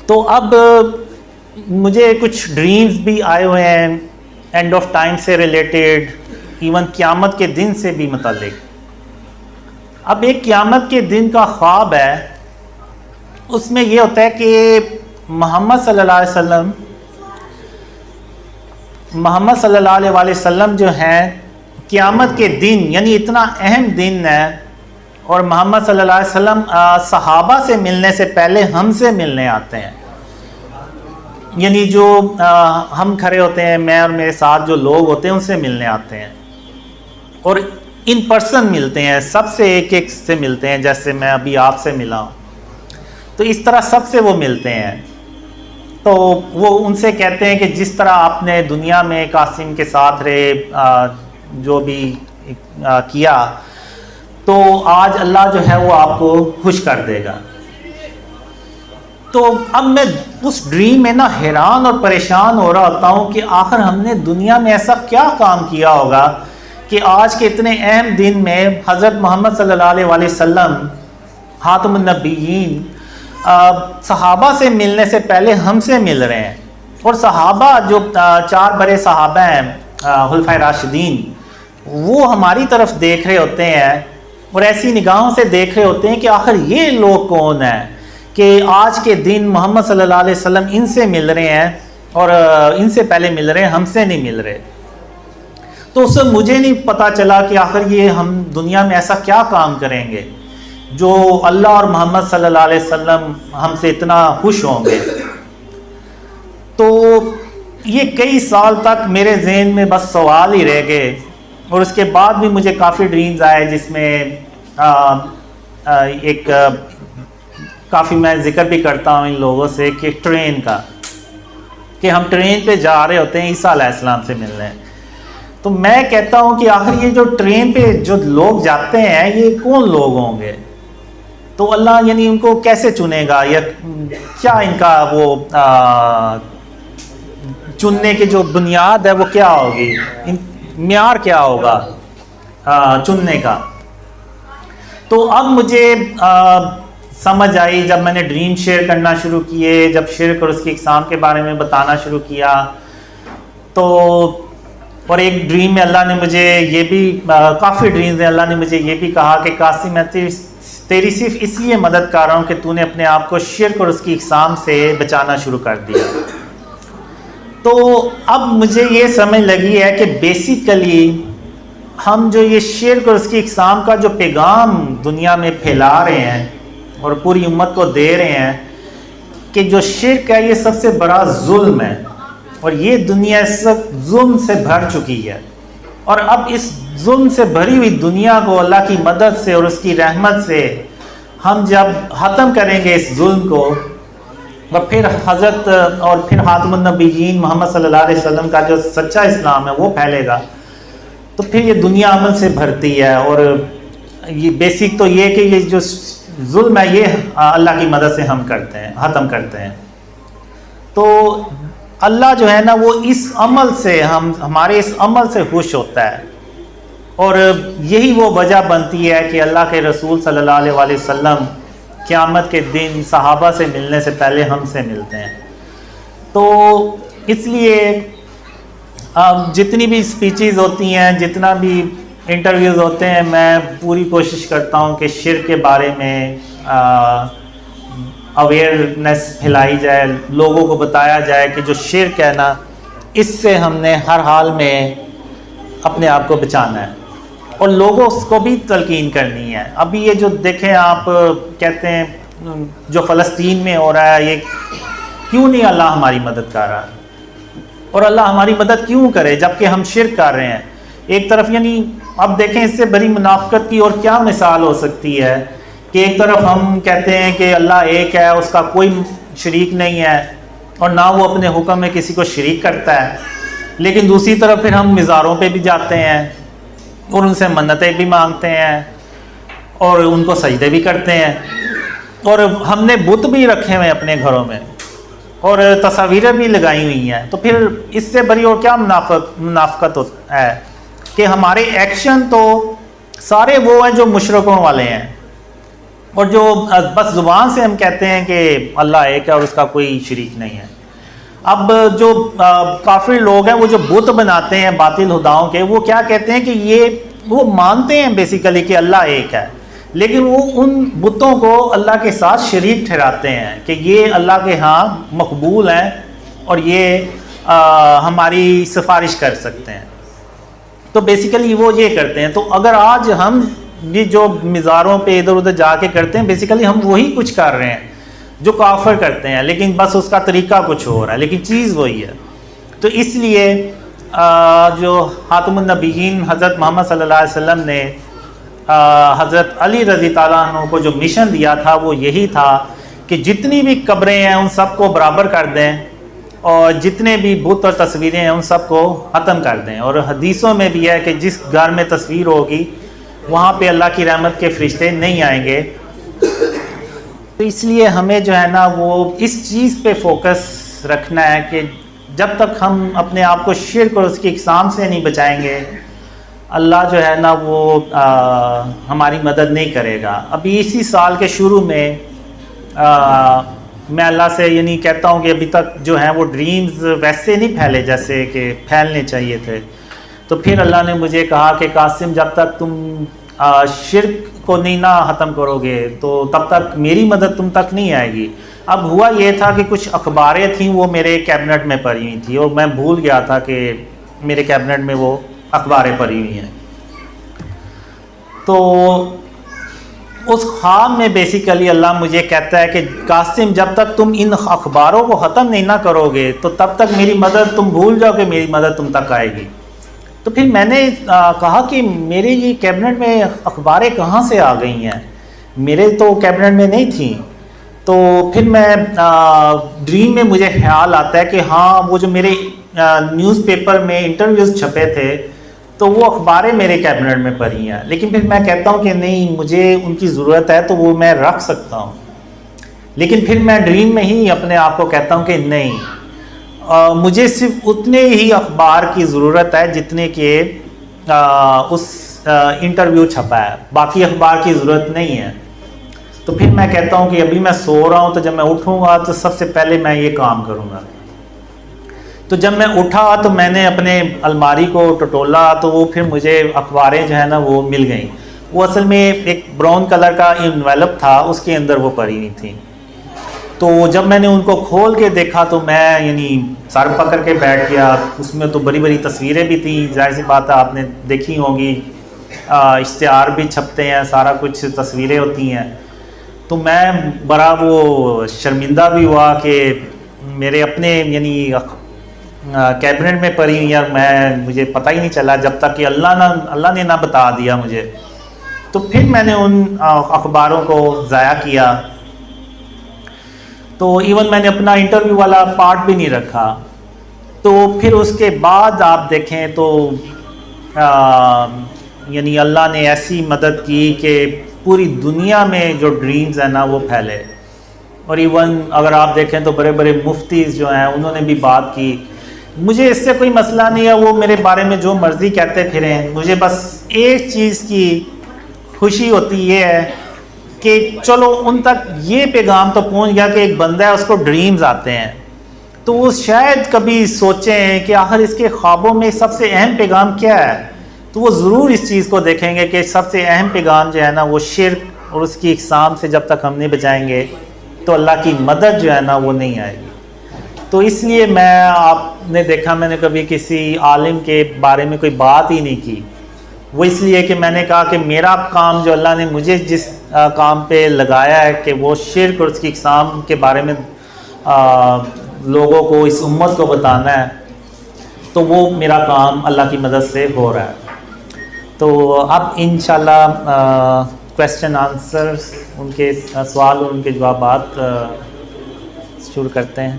تو اب مجھے کچھ ڈریمز بھی آئے ہوئے ہیں اینڈ آف ٹائم سے ریلیٹڈ، ایون قیامت کے دن سے بھی متعلق۔ اب ایک قیامت کے دن کا خواب ہے، اس میں یہ ہوتا ہے کہ محمد صلی اللہ علیہ وسلم جو ہیں قیامت کے دن، یعنی اتنا اہم دن ہے، اور محمد صلی اللہ علیہ وسلم صحابہ سے ملنے سے پہلے ہم سے ملنے آتے ہیں، یعنی جو ہم کھڑے ہوتے ہیں، میں اور میرے ساتھ جو لوگ ہوتے ہیں ان سے ملنے آتے ہیں، اور ان پرسن ملتے ہیں، سب سے ایک سے ملتے ہیں، جیسے میں ابھی آپ سے ملا ہوں، تو اس طرح سب سے وہ ملتے ہیں۔ تو وہ ان سے کہتے ہیں کہ جس طرح آپ نے دنیا میں قاسم کے ساتھ رہے، جو بھی کیا، تو آج اللہ جو ہے وہ آپ کو خوش کر دے گا۔ تو اب میں اس ڈریم میں نا حیران اور پریشان ہو رہا ہوتا ہوں کہ آخر ہم نے دنیا میں ایسا کیا کام کیا ہوگا کہ آج کے اتنے اہم دن میں حضرت محمد صلی اللہ علیہ وسلم خاتم النبیین صحابہ سے ملنے سے پہلے ہم سے مل رہے ہیں، اور صحابہ جو 4 بڑے صحابہ ہیں خلفائے راشدین، وہ ہماری طرف دیکھ رہے ہوتے ہیں اور ایسی نگاہوں سے دیکھ رہے ہوتے ہیں کہ آخر یہ لوگ کون ہیں کہ آج کے دن محمد صلی اللہ علیہ وسلم ان سے مل رہے ہیں اور ان سے پہلے مل رہے ہیں، ہم سے نہیں مل رہے۔ تو اس سے مجھے نہیں پتا چلا کہ آخر یہ ہم دنیا میں ایسا کیا کام کریں گے جو اللہ اور محمد صلی اللہ علیہ وسلم ہم سے اتنا خوش ہوں گے۔ تو یہ کئی سال تک میرے ذہن میں بس سوال ہی رہ گئے، اور اس کے بعد بھی مجھے کافی ڈریمز آئے، جس میں ایک کافی میں ذکر بھی کرتا ہوں ان لوگوں سے کہ ٹرین کا، کہ ہم ٹرین پہ جا رہے ہوتے ہیں عیسیٰ علیہ السلام سے ملنے۔ تو میں کہتا ہوں کہ آخر یہ جو ٹرین پہ جو لوگ جاتے ہیں یہ کون لوگ ہوں گے؟ تو اللہ یعنی ان کو کیسے چنے گا، یا کیا ان کا وہ چننے کی جو بنیاد ہے وہ کیا ہوگی، معیار کیا ہوگا چننے کا؟ تو اب مجھے سمجھ آئی جب میں نے ڈریم شیئر کرنا شروع کیے، جب شرک اور اس کی اقسام کے بارے میں بتانا شروع کیا، تو اور ایک ڈریم میں اللہ نے مجھے یہ بھی، کافی ڈریمز میں اللہ نے مجھے یہ بھی کہا کہ قاسم میں تیری صرف اس لیے مدد کر رہا ہوں کہ تو نے اپنے آپ کو شرک اور اس کی اقسام سے بچانا شروع کر دیا۔ تو اب مجھے یہ سمجھ لگی ہے کہ بیسیکلی ہم جو یہ شرک اور اس کی اقسام کا جو پیغام دنیا میں پھیلا رہے ہیں اور پوری امت کو دے رہے ہیں کہ جو شرک ہے یہ سب سے بڑا ظلم ہے، اور یہ دنیا سب ظلم سے بھر چکی ہے، اور اب اس ظلم سے بھری ہوئی دنیا کو اللہ کی مدد سے اور اس کی رحمت سے ہم جب ختم کریں گے اس ظلم کو، اور پھر حضرت اور پھر خاتم النبیین محمد صلی اللہ علیہ وسلم کا جو سچا اسلام ہے وہ پھیلے گا، تو پھر یہ دنیا امن سے بھرتی ہے۔ اور یہ بیسک تو یہ کہ یہ جو ظلم ہے یہ اللہ کی مدد سے ہم کرتے ہیں، ختم کرتے ہیں۔ تو اللہ جو ہے نا وہ اس عمل سے ہمارے اس عمل سے خوش ہوتا ہے، اور یہی وہ وجہ بنتی ہے کہ اللہ کے رسول صلی اللہ علیہ وسلم قیامت کے دن صحابہ سے ملنے سے پہلے ہم سے ملتے ہیں۔ تو اس لیے جتنی بھی اسپیچز ہوتی ہیں، جتنا بھی انٹرویوز ہوتے ہیں، میں پوری کوشش کرتا ہوں کہ شرک کے بارے میں اویئرنیس پھیلائی جائے، لوگوں کو بتایا جائے کہ جو شرک ہے نا اس سے ہم نے ہر حال میں اپنے آپ کو بچانا ہے، اور لوگوں کو بھی تلقین کرنی ہے۔ ابھی یہ جو دیکھیں آپ کہتے ہیں جو فلسطین میں ہو رہا ہے، یہ کیوں نہیں اللہ ہماری مدد کر رہا، اور اللہ ہماری مدد کیوں کرے جبکہ ہم شرک کر رہے ہیں؟ ایک طرف یعنی اب دیکھیں اس سے بڑی منافقت کی اور کیا مثال ہو سکتی ہے کہ ایک طرف ہم کہتے ہیں کہ اللہ ایک ہے، اس کا کوئی شریک نہیں ہے، اور نہ وہ اپنے حکم میں کسی کو شریک کرتا ہے، لیکن دوسری طرف پھر ہم مزاروں پہ بھی جاتے ہیں اور ان سے منتیں بھی مانگتے ہیں اور ان کو سجدے بھی کرتے ہیں، اور ہم نے بت بھی رکھے ہوئے اپنے گھروں میں اور تصاویریں بھی لگائی ہوئی ہیں۔ تو پھر اس سے بڑی اور کیا منافقت ہے کہ ہمارے ایکشن تو سارے وہ ہیں جو مشرکوں والے ہیں، اور جو بس زبان سے ہم کہتے ہیں کہ اللہ ایک ہے اور اس کا کوئی شریک نہیں ہے. اب جو کافر لوگ ہیں وہ جو بت بناتے ہیں باطل خداؤں کے، وہ کیا کہتے ہیں کہ وہ مانتے ہیں بیسیکلی کہ اللہ ایک ہے، لیکن وہ ان بتوں کو اللہ کے ساتھ شریک ٹھہراتے ہیں کہ یہ اللہ کے ہاں مقبول ہیں اور یہ ہماری سفارش کر سکتے ہیں. تو بیسیکلی وہ یہ کرتے ہیں. تو اگر آج ہم بھی جو مزاروں پہ ادھر ادھر جا کے کرتے ہیں، بیسیکلی ہم وہی کچھ کر رہے ہیں جو کافر کرتے ہیں، لیکن بس اس کا طریقہ کچھ ہو رہا ہے، لیکن چیز وہی ہے. تو اس لیے جو خاتم النبیین حضرت محمد صلی اللہ علیہ وسلم نے حضرت علی رضی تعالیٰ عنہ کو جو مشن دیا تھا وہ یہی تھا کہ جتنی بھی قبریں ہیں ان سب کو برابر کر دیں اور جتنے بھی بت اور تصویریں ہیں ان سب کو ختم کر دیں. اور حدیثوں میں بھی ہے کہ جس گھر میں تصویر ہوگی وہاں پہ اللہ کی رحمت کے فرشتے نہیں آئیں گے. تو اس لیے ہمیں جو ہے نا وہ اس چیز پہ فوکس رکھنا ہے کہ جب تک ہم اپنے آپ کو شرک اور اس کی اقسام سے نہیں بچائیں گے، اللہ جو ہے نا وہ ہماری مدد نہیں کرے گا. ابھی اسی سال کے شروع میں میں اللہ سے یعنی کہتا ہوں کہ ابھی تک جو ہیں وہ ڈریمز ویسے نہیں پھیلے جیسے کہ پھیلنے چاہیے تھے. تو پھر اللہ نے مجھے کہا کہ قاسم جب تک تم شرک کو نہیں نہ ختم کرو گے تو تب تک میری مدد تم تک نہیں آئے گی. اب ہوا یہ تھا کہ کچھ اخباریں تھیں وہ میرے کیبنٹ میں پڑی ہوئی تھیں اور میں بھول گیا تھا کہ میرے کیبنٹ میں وہ اخباریں پڑی ہوئی ہیں. تو اس خواب میں بیسیکلی اللہ مجھے کہتا ہے کہ قاسم جب تک تم ان اخباروں کو ختم نہیں نہ کرو گے تو تب تک میری مدد تم بھول جاؤ کہ میری مدد تم تک آئے گی. تو پھر میں نے کہا کہ میرے یہ کیبنٹ میں اخباریں کہاں سے آ گئی ہیں، میرے تو کیبنٹ میں نہیں تھیں. تو پھر میں ڈریم میں مجھے خیال آتا ہے کہ ہاں وہ جو میرے نیوز پیپر میں انٹرویوز چھپے تھے تو وہ اخباریں میرے کیبنٹ میں پڑی ہیں. لیکن پھر میں کہتا ہوں کہ نہیں، مجھے ان کی ضرورت ہے تو وہ میں رکھ سکتا ہوں. لیکن پھر میں ڈریم میں ہی اپنے آپ کو کہتا ہوں کہ نہیں، مجھے صرف اتنے ہی اخبار کی ضرورت ہے جتنے کہ اس انٹرویو چھپا ہے، باقی اخبار کی ضرورت نہیں ہے. تو پھر میں کہتا ہوں کہ ابھی میں سو رہا ہوں تو جب میں اٹھوں گا تو سب سے پہلے میں یہ کام کروں گا. تو جب میں اٹھا تو میں نے اپنے الماری کو ٹٹولا تو وہ پھر مجھے اخباریں جو ہے نا وہ مل گئیں. وہ اصل میں ایک براؤن کلر کا انویلپ تھا، اس کے اندر وہ پڑی ہوئی تھیں. تو جب میں نے ان کو کھول کے دیکھا تو میں یعنی سر پکڑ کے بیٹھ گیا. اس میں تو بڑی بڑی تصویریں بھی تھیں، ظاہر سی بات ہے آپ نے دیکھی ہوں گی، اشتہار بھی چھپتے ہیں، سارا کچھ تصویریں ہوتی ہیں. تو میں بڑا وہ شرمندہ بھی ہوا کہ میرے اپنے یعنی کیبنٹ میں پڑی ہوئی اور مجھے پتہ ہی نہیں چلا جب تک کہ اللہ نے نہ بتا دیا مجھے. تو پھر میں نے ان اخباروں کو ضائع کیا. تو ایون میں نے اپنا انٹرویو والا پارٹ بھی نہیں رکھا. تو پھر اس کے بعد آپ دیکھیں تو یعنی اللہ نے ایسی مدد کی کہ پوری دنیا میں جو ڈریمز ہیں نا وہ پھیلے. اور ایون اگر آپ دیکھیں تو بڑے بڑے مفتیز جو ہیں انہوں نے بھی بات کی. مجھے اس سے کوئی مسئلہ نہیں ہے، وہ میرے بارے میں جو مرضی کہتے پھریں. مجھے بس ایک چیز کی خوشی ہوتی یہ ہے کہ چلو ان تک یہ پیغام تو پہنچ گیا کہ ایک بندہ ہے اس کو ڈریمز آتے ہیں. تو وہ شاید کبھی سوچیں کہ آخر اس کے خوابوں میں سب سے اہم پیغام کیا ہے. تو وہ ضرور اس چیز کو دیکھیں گے کہ سب سے اہم پیغام جو ہے نا وہ شرک اور اس کی اقسام سے جب تک ہم نہیں بچائیں گے تو اللہ کی مدد جو ہے نا وہ نہیں آئے گی. تو اس لیے آپ نے دیکھا میں نے کبھی کسی عالم کے بارے میں کوئی بات ہی نہیں کی. وہ اس لیے کہ میں نے کہا کہ میرا کام جو اللہ نے مجھے جس کام پہ لگایا ہے کہ وہ شرک اور اس کی اقسام کے بارے میں لوگوں کو، اس امت کو بتانا ہے، تو وہ میرا کام اللہ کی مدد سے ہو رہا ہے. تو اب انشاءاللہ کویسچن آنسر، ان کے سوال اور ان کے جوابات شروع کرتے ہیں.